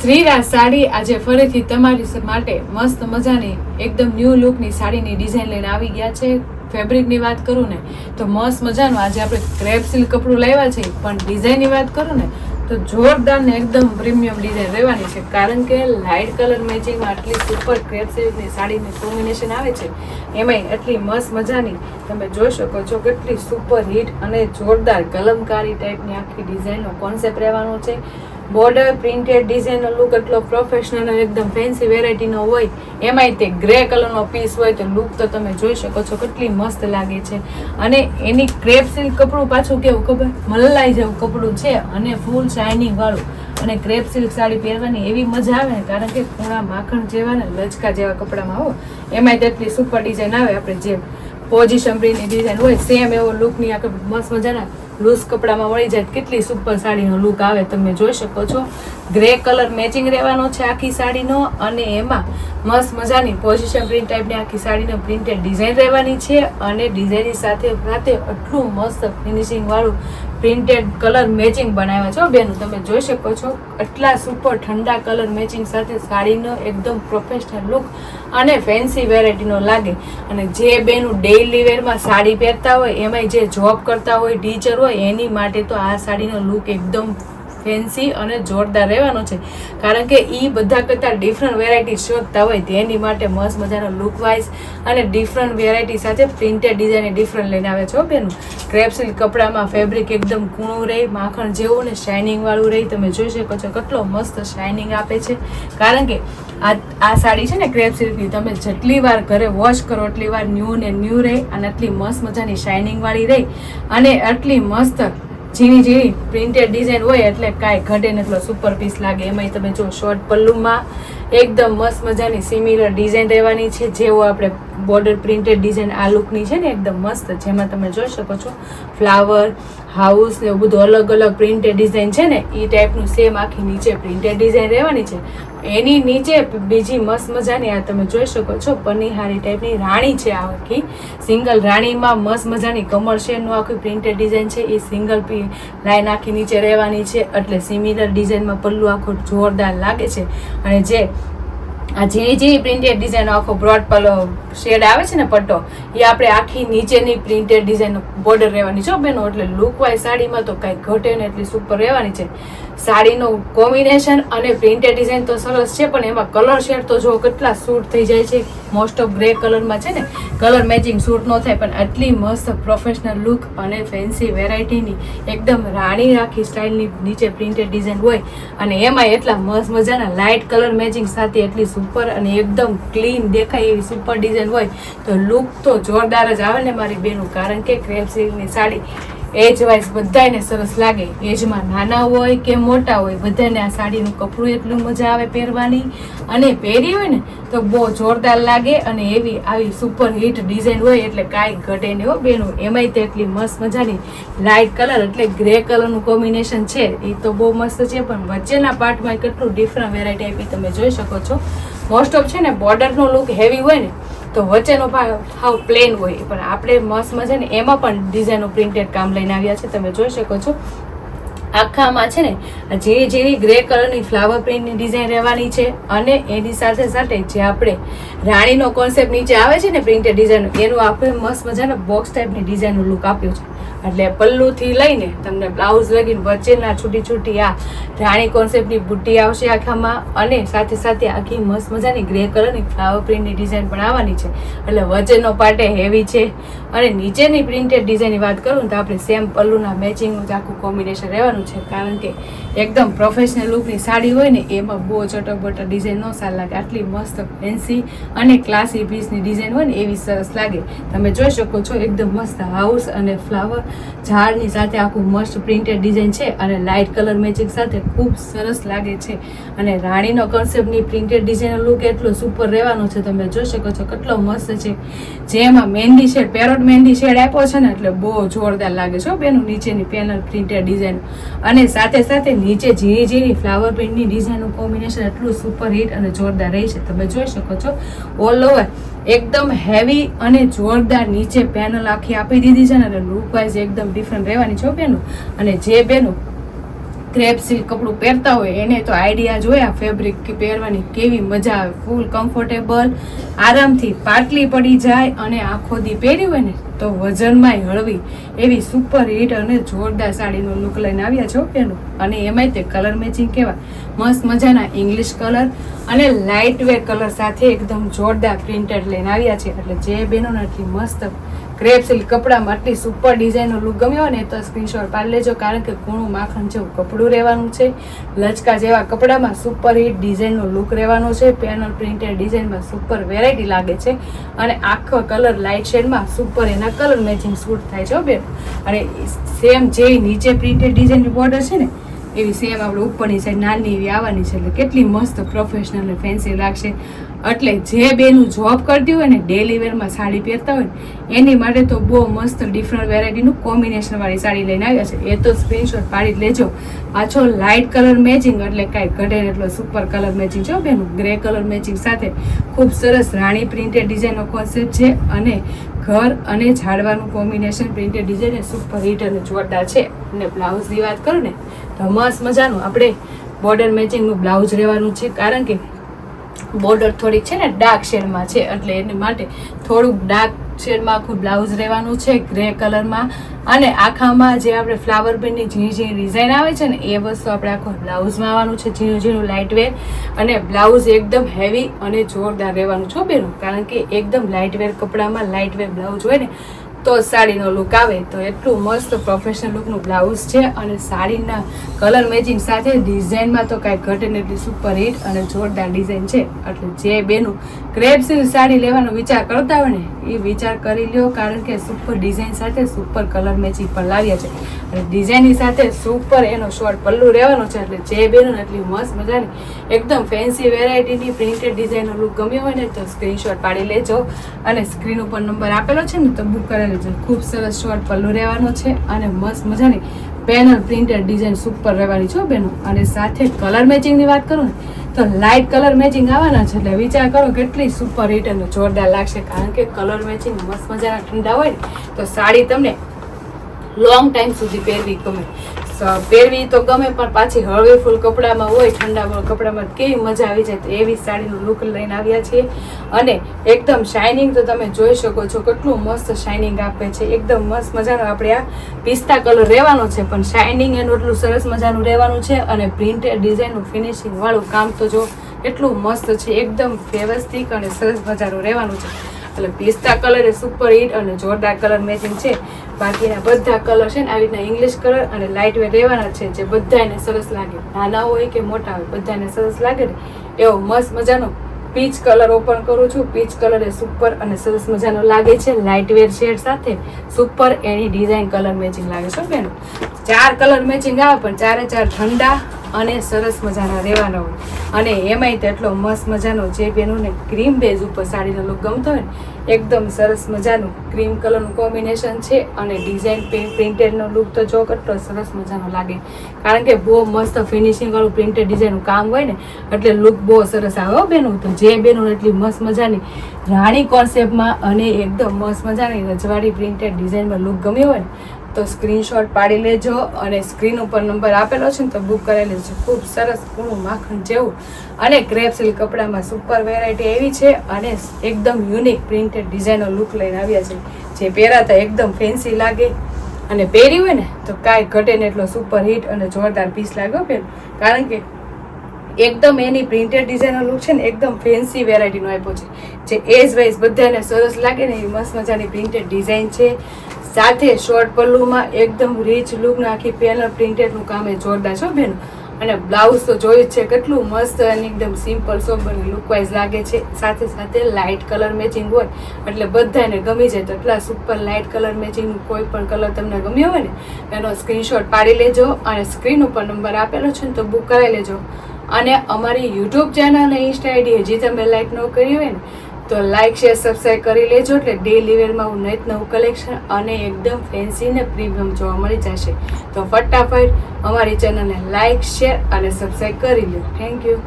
શ્રીરાજ સાડી આજે ફરીથી તમારી માટે મસ્ત મજાની એકદમ ન્યૂ લુકની સાડીની ડિઝાઇન લઈને આવી ગયા છે. ફેબ્રિકની વાત કરું ને તો મસ્ત મજાનું આજે આપણે ક્રેપ સિલ્ક કપડું લાવ્યા છે, પણ ડિઝાઇનની વાત કરું ને તો જોરદાર ને એકદમ પ્રીમિયમ ડિઝાઇન રહેવાની છે. કારણ કે લાઇટ કલર મેચિંગમાં આટલી સુપર ક્રેપ સિલ્કની સાડીની કોમ્બિનેશન આવે છે, એમાંય એટલી મસ્ત મજાની તમે જોઈ શકો છો કેટલી સુપર હિટ અને જોરદાર કલમકારી ટાઈપની આખી ડિઝાઇનનો કોન્સેપ્ટ રહેવાનો છે. બોર્ડર પ્રિન્ટેડ ડિઝાઇનનો લુક એટલો પ્રોફેશનલ અને એકદમ ફેન્સી વેરાયટીનો હોય, એમાંય તે ગ્રે કલરનો પીસ હોય તો લુક તો તમે જોઈ શકો છો કેટલી મસ્ત લાગે છે. અને એની ક્રેપ સિલ્ક કપડું પાછું કેવું ખબર, મલાઈ જેવું કપડું છે અને ફૂલ શાઇનિંગ વાળું. અને ક્રેપ સિલ્ક સાડી પહેરવાની એવી મજા આવે ને, કારણ કે પૂણા માખણ જેવા ને લચકા જેવા કપડામાં હો, એમાંય તેટલી સુપર ડિઝાઇન આવે. આપણે જે પોઝિશન પ્રિન્ટની ડિઝાઇન હોય સેમ એવો લુકની આખે મસ્ત મજાના લૂઝ કપડામાં મળી જાય. કેટલી સુપર સાડીનો લુક આવે તમે જોઈ શકો છો. ગ્રે કલર મેચિંગ રહેવાનો છે આખી સાડીનો, અને એમાં મસ્ત મજાની પોઝિશન પ્રિન્ટ ટાઈપની આખી સાડીનો પ્રિન્ટેડ ડિઝાઇન રહેવાની છે. અને ડિઝાઇનની સાથે એટલું મસ્ત ફિનિશિંગ વાળું પ્રિન્ટેડ કલર મેચિંગ બનાવ્યા છો બેનું, તમે જોઈ શકો છો. એટલા સુપર ઠંડા કલર મેચિંગ સાથે સાડીનો એકદમ પ્રોફેશનલ લુક અને ફેન્સી વેરાયટીનો લાગે. અને જે બેનું ડેઇલી વેરમાં સાડી પહેરતા હોય, એમાંય જે જોબ કરતા હોય, ટીચર હોય, એની માટે તો આ સાડીનો લુક એકદમ ફેન્સી અને જોરદાર રહેવાનો છે. કારણ કે એ બધા કરતાં ડિફરન્ટ વેરાયટી શોધતા હોય, તેની માટે મસ્ત મજાનો લુક વાઇઝ અને ડિફરન્ટ વેરાયટી સાથે પ્રિન્ટેડ ડિઝાઇન ડિફરન્ટ લઈને આવે છે બેનું. ક્રેપ સિલ્ક કપડામાં ફેબ્રિક એકદમ કૂણું રહે, માખણ જેવું ને શાઇનિંગ વાળું રહે. તમે જોઈ શકો છો કેટલો મસ્ત શાઇનિંગ આપે છે. કારણ કે આ સાડી છે ને ક્રેપ સિલ્કની, તમે જેટલી વાર ઘરે વોશ કરો એટલી વાર ન્યૂ ને ન્યૂ રહે, અને એટલી મસ્ત મજાની શાઇનિંગ વાળી રહી, અને એટલી મસ્ત ઝીણી ઝીણી પ્રિન્ટેડ ડિઝાઇન હોય એટલે કાંઈ ઘટે ને એટલો સુપર પીસ લાગે. એમાંય તમે જો શોર્ટ પલ્લુમાં એકદમ મસ્ત મજાની સિમિલર ડિઝાઇન રહેવાની છે, જેવો આપણે બોર્ડર પ્રિન્ટેડ ડિઝાઇન આ લુકની છે ને એકદમ મસ્ત, જેમાં તમે જોઈ શકો છો ફ્લાવર હાઉસ ને એવું બધું અલગ અલગ પ્રિન્ટેડ ડિઝાઇન છે ને એ ટાઈપનું સેમ આખી નીચે પ્રિન્ટેડ ડિઝાઇન રહેવાની છે. એની નીચે બીજી મસ્ત મજાની આ તમે જોઈ શકો છો પનીહારી ટાઈપની રાણી છે. આ આખી સિંગલ રાણીમાં મસ્ત મજાની કમર શેડનું આખી પ્રિન્ટેડ ડિઝાઇન છે, એ સિંગલ લાઈન આખી નીચે રહેવાની છે. એટલે સિમિલર ડિઝાઇનમાં પલ્લું આખો જોરદાર લાગે છે. અને જે આ ઝીણી ઝીણી પ્રિન્ટેડ ડિઝાઇન આખો બ્રોડ પલ્લો શેડ આવે છે ને પટ્ટો, એ આપણે આખી નીચેની પ્રિન્ટેડ ડિઝાઇન બોર્ડર રહેવાની છે બેનો. એટલે લુક વાઇઝ સાડીમાં તો કાંઈ ઘટે ને એટલી સુપર રહેવાની છે. સાડીનું કોમ્બિનેશન અને પ્રિન્ટેડ ડિઝાઇન તો સરસ છે, પણ એમાં કલર શેડ તો જો કેટલા સૂટ થઈ જાય છે. મોસ્ટ ઓફ ગ્રે કલરમાં છે ને કલર મેચિંગ સૂટ ન થાય, પણ આટલી મસ્ત પ્રોફેશનલ લુક અને ફેન્સી વેરાયટીની એકદમ રાણી રાખી સ્ટાઇલની નીચે પ્રિન્ટેડ ડિઝાઇન હોય, અને એમાં એટલા મસ્ત મજાના લાઇટ કલર મેચિંગ સાથે એટલી સુપર અને એકદમ ક્લીન દેખાય એવી સુપર ડિઝાઇન હોય તો લુક તો જોરદાર જ આવે ને મારી બેનું. કારણ કે ક્રેપ સિલ્કની સાડી એજ વાઇઝ બધાને સરસ લાગે. એજમાં નાના હોય કે મોટા હોય, બધાને આ સાડીનું કપડું એટલું મજા આવે પહેરવાની, અને પહેરી હોય ને તો બહુ જોરદાર લાગે. અને એવી આવી સુપર હિટ ડિઝાઇન હોય એટલે કાંઈ ઘટે નહીં હો બેનું. એમાંય તે એટલી મસ્ત મજાની લાઇટ કલર એટલે ગ્રે કલરનું કોમ્બિનેશન છે, એ તો બહુ મસ્ત છે. પણ વચ્ચેના પાર્ટમાં કેટલું ડિફરન્ટ વેરાયટી આપી તમે જોઈ શકો છો. મોસ્ટ ઓફ છે ને બોર્ડરનો લુક હેવી હોય ને તો વચ્ચેનો ભાગ હાવ પ્લેન હોય, પણ આપણે મસ્ત મજા ને એમાં પણ ડિઝાઇનનું પ્રિન્ટેડ કામ લઈને આવ્યા છે. તમે જોઈ શકો છો આખામાં છે ને ઝીણી ઝીણી ગ્રે કલરની ફ્લાવર પ્રિન્ટની ડિઝાઇન રહેવાની છે. અને એની સાથે સાથે જે આપણે રાણીનો કોન્સેપ્ટ નીચે આવે છે ને પ્રિન્ટેડ ડિઝાઇન, એનું આપણે મસ્ત મજાના બોક્સ ટાઈપની ડિઝાઇનનું લુક આપ્યું છે. એટલે પલ્લુથી લઈને તમને બ્લાઉઝ લગીને વચ્ચેના છૂટી છૂટી આ રાણી કોન્સેપ્ટની બુટ્ટી આવશે આખામાં, અને સાથે સાથે આખી મસ્ત મજાની ગ્રે કલરની ફ્લાવર પ્રિન્ટની ડિઝાઇન પણ આવવાની છે. એટલે વચ્ચેનો પાર્ટ હેવી છે, અને નીચેની પ્રિન્ટેડ ડિઝાઇનની વાત કરું તો આપણે સેમ પલ્લુના મેચિંગનું જ આખું કોમ્બિનેશન રહેવાનું છે. કારણ કે એકદમ પ્રોફેશનલ લુકની સાડી હોય ને એમાં બહુ ચટક બટર ડિઝાઇન ન સારી લાગે. આટલી મસ્ત ફેન્સી અને ક્લાસી પીસની ડિઝાઇન હોય ને એવી સરસ લાગે. તમે જોઈ શકો છો એકદમ મસ્ત હાઉસ અને ફ્લાવર ઝાડની સાથે આખું મસ્ત પ્રિન્ટેડ ડિઝાઇન છે, અને લાઇટ કલર મેચિંગ સાથે ખૂબ સરસ લાગે છે. અને રાણીનો કોન્સેપ્ટની પ્રિન્ટેડ ડિઝાઇનનો લુક એટલો સુપર રહેવાનો છે. તમે જોઈ શકો છો કેટલો મસ્ત છે. જેમાં મહેંદી શેડ પેરોટ મહેંદી શેડ આપ્યો છે ને એટલે બહુ જોરદાર લાગે છે બેનું નીચેની પેનલ પ્રિન્ટેડ ડિઝાઇન, અને સાથે સાથે નીચે ઝીણી ઝીણી ફ્લાવર પ્રિન્ટની ડિઝાઇનનું કોમ્બિનેશન એટલું સુપર હિટ અને જોરદાર રહી છે. તમે જોઈ શકો છો ઓલ ઓવર એકદમ હેવી અને જોરદાર નીચે પેનલ આખી આપી દીધી છે ને, એટલે લુક વાઇઝ એકદમ ડિફરન્ટ રહેવાની છે બેનું. અને જે બેનું ક્રેપ સિલ્ક કપડું પહેરતા હોય એને તો આઈડિયા જોયા ફેબ્રિક પહેરવાની કેવી મજા આવે, ફૂલ કમ્ફર્ટેબલ, આરામથી પાટલી પડી જાય અને આખો દી પહેર્યું હોય ને તો વજનમાંય હળવી એવી સુપર હિટ અને જોરદાર સાડીનો લુક લઈને આવ્યા છો એનું. અને એમાંય તે કલર મેચિંગ કેવા મસ્ત મજાના ઇંગ્લિશ કલર અને લાઇટ વેર કલર સાથે એકદમ જોરદાર પ્રિન્ટેડ લઈને આવ્યા છે. એટલે જે બહેનોને આટલી મસ્ત ક્રેપ સિલ્ક કપડામાં આટલી સુપર ડિઝાઇનનો લુક ગમ્યો ને તો સ્ક્રીનશોટ પાડી લેજો, કારણ કે કૂણું માખણ જેવું કપડું રહેવાનું છે. લચકા જેવા કપડામાં સુપર હિટ ડિઝાઇનનો લુક રહેવાનો છે. પેનલ પ્રિન્ટેડ ડિઝાઇનમાં સુપર વેરાયટી લાગે છે અને આખો કલર લાઇટ શેડમાં સુપર એના કલર મેચિંગ શૂટ થાય છે બેન. અને સેમ જે નીચે પ્રિન્ટેડ ડિઝાઇનની બોર્ડર છે ને એવી સેમ આપણે ઉપરની સાઈડ નાની એવી આવવાની છે. એટલે કેટલી મસ્ત પ્રોફેશનલ અને ફેન્સી લાગશે. એટલે જે બેનું જોબ કરતી હોય ને ડેલી વેરમાં સાડી પહેરતા હોય ને એની માટે તો બહુ મસ્ત ડિફરન્ટ વેરાયટીનું કોમ્બિનેશન વાળી સાડી લઈને આવ્યા છે. એ તો સ્ક્રીનશોટ પાડી લેજો. પાછો લાઇટ કલર મેચિંગ એટલે કાંઈ ઘટે ને એટલો સુપર કલર મેચિંગ છે બેનું. ગ્રે કલર મેચિંગ સાથે ખૂબ સરસ રાણી પ્રિન્ટેડ ડિઝાઇનનો કોન્સેપ્ટ છે અને ઘર અને ઝાડવાનું combination printed design super hit અને જોરદાર છે. અને બ્લાઉઝની વાત કરું ને તો મસ્ત મજાનું આપણે બોર્ડર મેચિંગનું બ્લાઉઝ રહેવાનું છે, કારણ કે બોર્ડર થોડીક છે ને ડાર્ક શેડમાં છે એટલે એને માટે થોડુંક ડાર્ક શેડમાં આખું બ્લાઉઝ રહેવાનું છે ગ્રે કલરમાં. અને આખામાં જે આપણે ફ્લાવર પ્રિન્ટની ઝીણી ઝીણી ડિઝાઇન આવે છે ને એ વસ્તુ આપણે આખો બ્લાઉઝમાં આવવાનું છે, ઝીણું ઝીણું લાઇટ વેર. અને બ્લાઉઝ એકદમ હેવી અને જોરદાર રહેવાનું છો બેનું, કારણ કે એકદમ લાઇટ વેર કપડામાં લાઇટ વેર બ્લાઉઝ હોય ને તો સાડીનો લુક આવે. તો એટલું મસ્ત પ્રોફેશનલ લુકનું બ્લાઉઝ છે અને સાડીના કલર મેચિંગ સાથે ડિઝાઇનમાં તો કાંઈ ઘટે ને એટલી સુપર હિટ અને જોરદાર ડિઝાઇન છે. એટલે જે બેનું ક્રેપ સિલ્ક સાડી લેવાનો વિચાર કરતા હોય ને એ વિચાર કરી લ્યો, કારણ કે સુપર ડિઝાઇન સાથે સુપર કલર મેચિંગ પણ લાવ્યા છે. અને ડિઝાઇનની સાથે સુપર એનો શોર્ટ પલ્લુ રહેવાનો છે. એટલે જે બેનું એટલી મસ્ત મજાની એકદમ ફેન્સી વેરાયટીની પ્રિન્ટેડ ડિઝાઇનનો લુક ગમ્યો હોય ને તો સ્ક્રીનશોટ પાડી લેજો. અને સ્ક્રીન ઉપર નંબર આપેલો છે ને તો બુક કરેલો. ખૂબ સરસ શોર્ટ પલ્લુ રહેવાનો છે અને મસ્ત મજાની પેનલ પ્રિન્ટેડ ડિઝાઇન સુપર રહેવાની છે બેનો. અને સાથે કલર મેચિંગની વાત કરું ને તો લાઇટ કલર મેચિંગ આવવાના છે. એટલે વિચાર કરો કેટલી સુપર હિટ અને જોરદાર લાગશે, કારણ કે કલર મેચિંગ મસ્ત મજાના ઠંડા હોય ને તો સાડી તમને લોંગ ટાઈમ સુધી પહેરવી ગમે. પહેરવી તો ગમે પણ પાછી હળવી ફૂલ કપડામાં હોય, ઠંડા કપડામાં કેવી મજા આવી જાય. તો એવી સાડીનું લુક લઈને આવ્યા છીએ. અને એકદમ શાઇનિંગ તો તમે જોઈ શકો છો કેટલું મસ્ત શાઇનિંગ આપે છે. એકદમ મસ્ત મજાનો આપણે આ પિસ્તા કલર રહેવાનો છે પણ શાઇનિંગ એનું એટલું સરસ મજાનું રહેવાનું છે. અને પ્રિન્ટેડ ડિઝાઇનનું ફિનિશિંગ વાળું કામ તો જો એટલું મસ્ત છે, એકદમ વ્યવસ્થિત અને સરસ મજાનું રહેવાનું છે. એટલે પિસ્તા કલર એ સુપર હિટ અને જોરદાર કલર મેચિંગ છે. બાકીના બધા કલર છે ને આવી રીતના ઇંગ્લિશ કલર અને લાઇટ વેર રહેવાના છે, જે બધાને સરસ લાગે, નાના હોય કે મોટા હોય બધાને સરસ લાગે ને એવો મસ્ત મજાનો પીચ કલર ઓપન કરું છું. પીચ કલર એ સુપર અને સરસ મજાનો લાગે છે, લાઇટ વેર શેડ સાથે સુપર એની ડિઝાઇન કલર મેચિંગ લાગે છે બેનો. 4 કલર મેચિંગ આવે પણ 4 ઠંડા અને સરસ મજાના રહેવાના હોય. અને એમાંય તેટલો મસ્ત મજાનો જે બેનોને ક્રીમ બેઝ ઉપર સાડીનો લુક ગમતો હોય ને એકદમ સરસ મજાનું ક્રીમ કલરનું કોમ્બિનેશન છે. અને ડિઝાઇન પ્રિન્ટેડનો લુક તો જો કેટલો સરસ મજાનો લાગે, કારણ કે બહુ મસ્ત ફિનિશિંગ વાળું પ્રિન્ટેડ ડિઝાઇનનું કામ હોય ને એટલે લુક બહુ સરસ આવે બેનું. તો જે બેનું એટલી મસ્ત મજાની રાણી કોન્સેપ્ટમાં અને એકદમ મસ્ત મજાની રજવાડી પ્રિન્ટેડ ડિઝાઇનમાં લુક ગમ્યો હોય ને તો સ્ક્રીનશોટ પાડી લેજો. અને સ્ક્રીન ઉપર નંબર આપેલો છે ને તો બુક કરી લેજો. ખૂબ સરસ કૂણું માખણ જેવું અને ક્રેપ સિલ્ક કપડામાં સુપર વેરાયટી એવી છે અને એકદમ યુનિક પ્રિન્ટેડ ડિઝાઇનનો લુક લઈને આવ્યા છે, જે પહેરાતા એકદમ ફેન્સી લાગે. અને પહેરી હોય ને તો કાંઈ ઘટે ને એટલો સુપર હિટ અને જોરદાર પીસ લાગ્યો બેન, કારણ કે એકદમ એની પ્રિન્ટેડ ડિઝાઇનનો લુક છે ને એકદમ ફેન્સી વેરાયટીનો આપ્યો છે, જે એજ વાઇઝ બધાને સરસ લાગે ને એ મસ્ત મજાની પ્રિન્ટેડ ડિઝાઇન છે. સાથે શોર્ટ પલ્લુમાં એકદમ રીચ લુક આખી પેનલ પ્રિન્ટેડનું કામ એ જોરદાર છે બેન. અને બ્લાઉઝ તો જોયું જ છે કેટલું મસ્ત અને એકદમ સિમ્પલ સોબર લુકવાઇઝ લાગે છે. સાથે સાથે લાઇટ કલર મેચિંગ હોય એટલે બધાને ગમી જાય. તો એટલા સુપર લાઇટ કલર મેચિંગનું કોઈ પણ કલર તમને ગમ્યો હોય ને એનો સ્ક્રીનશોટ પાડી લેજો. અને સ્ક્રીન ઉપર નંબર આપેલો છે ને તો બુક કરાવી લેજો. અને અમારી યુટ્યુબ ચેનલ અને ઇન્સ્ટા આઈડી હજી તમે લાઇક ન કરી હોય ને તો લાઇક શેર સબસ્ક્રાઈબ કરી લેજો. એટલે ડેલી વેરમાં હું નવું કલેક્શન અને એકદમ ફેન્સી ને પ્રીમિયમ જોવા મળી જશે. તો ફટાફટ અમારી ચેનલને લાઇક શેર અને સબસ્ક્રાઈબ કરી લો. Thank you.